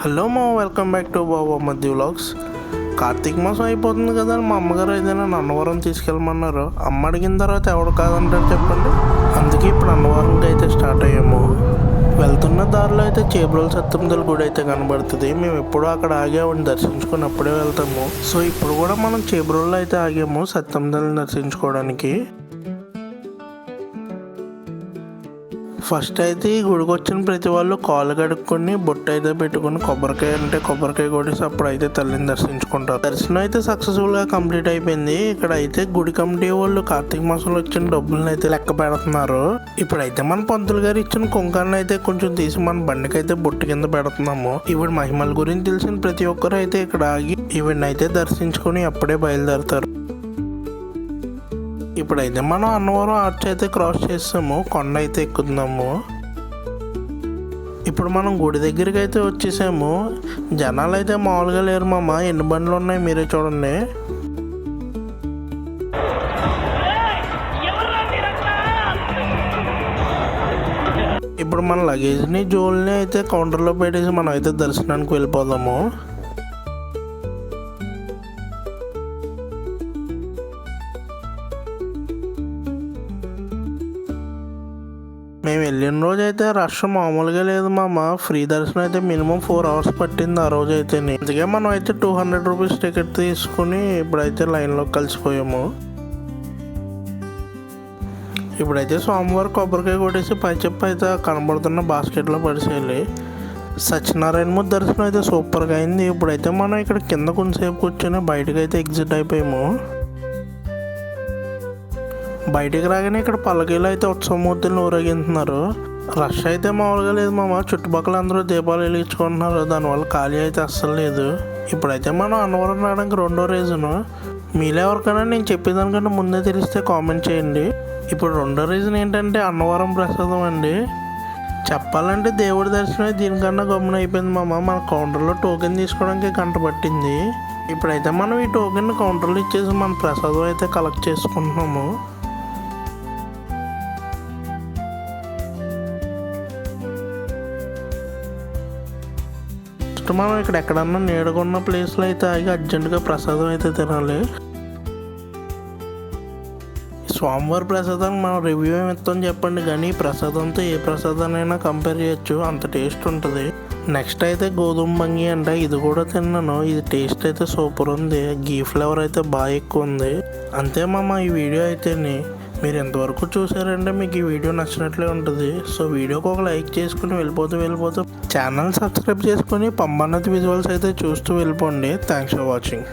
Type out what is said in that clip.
Hello మా welcome back to బాబా మధ్య vlogs. Karthika మాసం అయిపోతుంది కదా, మా అమ్మగారు ఏదైనా అన్నవరం తీసుకెళ్ళమన్నారు. అమ్మ అడిగిన తర్వాత ఎవడు కాదంటారు చెప్పండి. అందుకే ఇప్పుడు అన్నవరంకి అయితే స్టార్ట్ అయ్యాము. వెళ్తున్న దారిలో అయితే చేబ్రోలు సత్యమతల్లి గుడి అయితే కనబడుతుంది. మేము ఎప్పుడూ అక్కడ ఆగామని దర్శించుకొని అప్పుడే వెళ్తాము. సో ఇప్పుడు కూడా మనం చేబ్రోల్లో అయితే ఆగాము సత్యమతల్లిని దర్శించుకోవడానికి. ఫస్ట్ అయితే ఈ గుడికి వచ్చిన ప్రతి వాళ్ళు కాళ్ళు కడుక్కొని బొట్టు అయితే పెట్టుకుని కొబ్బరికాయ కొట్టేసి అప్పుడు అయితే తల్లిని దర్శించుకుంటారు. దర్శనం అయితే సక్సెస్ఫుల్ గా కంప్లీట్ అయిపోయింది. ఇక్కడ అయితే గుడి కమిటీ వాళ్ళు కార్తీక మాసంలో వచ్చిన డబ్బులను అయితే లెక్క పెడుతున్నారు. ఇప్పుడైతే మన పంతులు గారు ఇచ్చిన కుంకాన్ని అయితే కొంచెం తీసి మన బండికి అయితే బొట్టు కింద పెడుతున్నాము. ఈవిడ మహిమల గురించి తెలిసిన ప్రతి ఒక్కరు అయితే ఇక్కడ ఆగి ఈవిడని అయితే దర్శించుకొని అప్పుడే బయలుదేరుతారు. ఇప్పుడైతే మనం అన్నవరం ఆర్చ్ అయితే క్రాస్ చేస్తాము, కొండ అయితే ఎక్కుతున్నాము. ఇప్పుడు మనం గుడి దగ్గరికి అయితే వచ్చేసాము. జనాలు అయితే మామూలుగా లేరు మామ, ఎన్ని బండ్లు ఉన్నాయి మీరే చూడండి. ఇప్పుడు మన లగేజ్ని జోల్ని అయితే కౌంటర్లో పెట్టేసి మనం అయితే దర్శనానికి వెళ్ళిపోదాము. మేము వెళ్ళిన రోజు అయితే రష్ మామూలుగా లేదు మామ. ఫ్రీ దర్శనం అయితే మినిమం 4 hours పట్టింది ఆ రోజు అయితే. అందుకే మనం అయితే 200 రూపీస్ టికెట్ తీసుకుని ఇప్పుడైతే లైన్లో కలిసిపోయాము. ఇప్పుడైతే సోమవారం కొబ్బరికాయ కొట్టేసి పైచెప్ప అయితే కనబడుతున్న బాస్కెట్లో పడిసేయాలి. సత్యనారాయణమూర్తి దర్శనం అయితే సూపర్గా అయింది. ఇప్పుడైతే మనం ఇక్కడ కింద కొంచెంసేపు కూర్చొని బయటకు అయితే ఎగ్జిట్ అయిపోయాము. బయటికి రాగానే ఇక్కడ పల్లకీలో అయితే ఉత్సవమూర్తులను ఊరేగింటున్నారు. రష్ అయితే మామూలుగా లేదు మామ. చుట్టుపక్కల అందరూ దీపాలు వెలిగించుకుంటున్నారు. దానివల్ల ఖాళీ అయితే అస్సలు లేదు. ఇప్పుడైతే మనం అన్నవరం రావడానికి రెండో రీజను. మీలో ఎవరికైనా నేను చెప్పేదానికంటే ముందే తెలిస్తే కామెంట్ చేయండి. ఇప్పుడు రెండో రీజన్ ఏంటంటే అన్నవరం ప్రసాదం అండి. చెప్పాలంటే దేవుడి దర్శనం దీనికన్నా గమ్మున అయిపోయింది మామ. మన కౌంటర్లో టోకెన్ తీసుకోవడానికి గంట పట్టింది. ఇప్పుడైతే మనం ఈ టోకెన్ కౌంటర్లో ఇచ్చేసి మన ప్రసాదం అయితే కలెక్ట్ చేసుకుంటున్నాము. మనం ఇక్కడ ఎక్కడన్నా నీడకున్న ప్లేస్లో అయితే ఆగి అర్జెంటుగా ప్రసాదం అయితే తినాలి. స్వామివారి ప్రసాదానికి మనం రివ్యూ ఏమి ఇస్తాం చెప్పండి, కానీ ప్రసాదంతో ఏ ప్రసాదానైనా కంపేర్ చేయొచ్చు, అంత టేస్ట్ ఉంటుంది. నెక్స్ట్ అయితే గోధుమ బంగి అంట, ఇది కూడా తిన్నాను. ఇది టేస్ట్ అయితే సూపర్ ఉంది. గీ ఫ్లేవర్ అయితే బాగా ఎక్కువ ఉంది. అంతే మామ ఈ వీడియో అయితేనే. మీరు ఎంతవరకు చూసారంటే మీకు ఈ వీడియో నచ్చినట్లే ఉంటుంది. సో వీడియోకి ఒక లైక్ చేసుకుని వెళ్ళిపోతూ ఛానల్ సబ్స్క్రైబ్ చేసుకుని పంబన్నతి విజువల్స్ అయితే చూస్తూ వెళ్ళిపోండి. Thanks for watching.